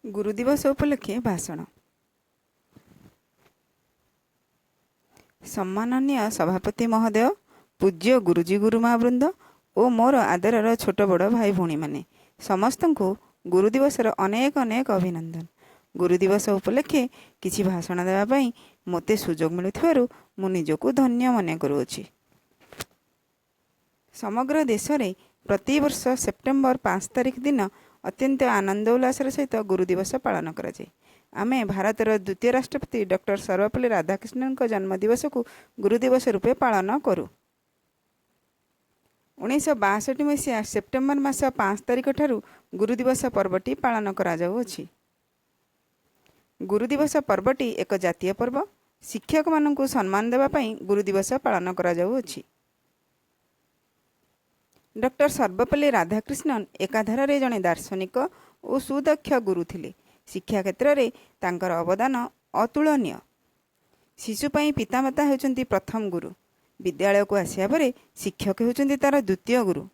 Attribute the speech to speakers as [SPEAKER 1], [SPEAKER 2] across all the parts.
[SPEAKER 1] गुरुदिवस उपलक्षे भाषण। सम्माननीय सभापति महोदय, पूज्य गुरुजी गुरुमा वृंद और मोर आदरर छोट बड़ भाई भौणी माने समस्त को गुरुदिवसर अनेक अनेक अभिनंदन। गुरुदिवस उपलक्षे किछि भाषण देवाई मते सुजोग मिलुथिबारु मु निजको धन्य मने करुछि। समग्र देश में प्रतिवर्ष सेप्टेम्बर 5 तारिख दिन अत्यंत आनंद उल्लासर सहित गुरुदिवस पालन कराए। आमे भारतर द्वितीय राष्ट्रपति डॉक्टर सर्वपल्ली राधाकृष्णन जन्मदिवस को गुरुदिवस रूपे पालन करूँ। 1962 मसीहा सेप्टेम्बर मास 5 तारिख ठारू गुरुदिवस पर्वटी पालन करा जाउअछि। गुरुदिवस पर्वटी एक जातीय पर्व। शिक्षक माननकु सम्मान देवा पई गुरुदिवस पालन करा जाउअछि। डॉक्टर सर्वपल्ली राधाकृष्णन एकाधार रे जड़े दार्शनिक और सुदक्ष गुरु थिले। शिक्षा क्षेत्र में तांकर अवदान अतुलनीय। शिशुपाई पितामाता होउचंती प्रथम गुरु। विद्यालय को आसिया परे शिक्षक होउचंती तार द्वितीय गुरु।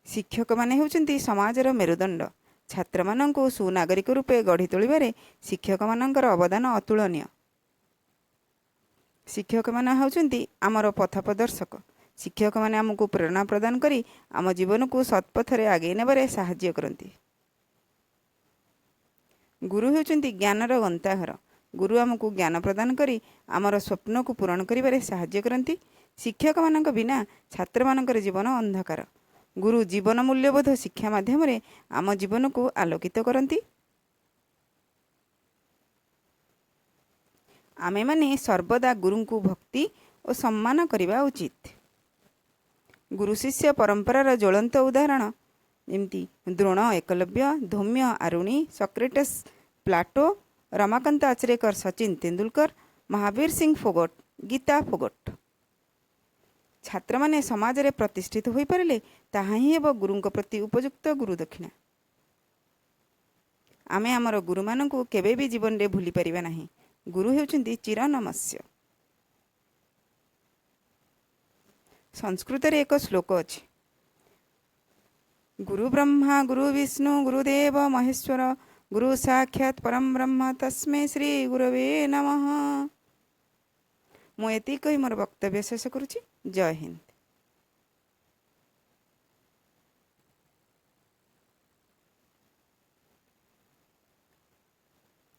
[SPEAKER 1] शिक्षक माने होउचंती समाजर मेरुदंड। छात्र माननकु सुनागरिक रूपे गढ़ी तोलिबारे शिक्षक माननकर अवदान अतुलनीय। शिक्षक माने होउचंती आमर पथ प्रदर्शक। शिक्षक माने आमको प्रेरणा प्रदान करी आम जीवन को सत्पथरे आगे नेबारे साहाय्य करती। गुरु होउचंती ज्ञानर गंताघर। गुरु आमको ज्ञान प्रदान करी आमर स्वप्न को पूरण करिबारे साहाय्य करती। शिक्षक मानक बिना छात्र मानकर जीवन अंधकार। गुरु जीवन मूल्यबोध शिक्षा माध्यम रे आम जीवन को आलोकित करती। आमे माने सर्वदा गुरु को भक्ति और सम्मान करिबा उचित। गुरु शिष्य परंपरार ज्वलंत उदाहरण एमती द्रोण, एकलव्य, धौम्य, आरुणी, सॉक्रेटिस, प्लाटो, रमाकांत आचरेकर, सचिन तेंदुलकर, महावीर सिंह फोगट, गीता फोगट। छात्र माने समाज रे प्रतिष्ठित होई पारिले ताहा ही हेब गुरुंक प्रति उपयुक्त गुरु दक्षिणा। आमे आमर गुरु माननकु केबे भी जीवन रे भूली परिबा नाही। गुरु हेउचंती चिरनमस्य। संस्कृत रे एक श्लोक अछि। गुरु ब्रह्मा गुरु विष्णु गुरुदेव महेश्वर गुरु साक्षात परम ब्रह्म तस्मै श्री गुरवे नमः। मु एति कहि मोर वक्तव्य शेष करुछि। जय हिंद।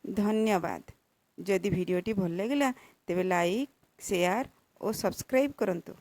[SPEAKER 1] धन्यवाद। जदि वीडियोटी भल लगिला तेबे लाइक, शेयर और सब्सक्राइब करंतु।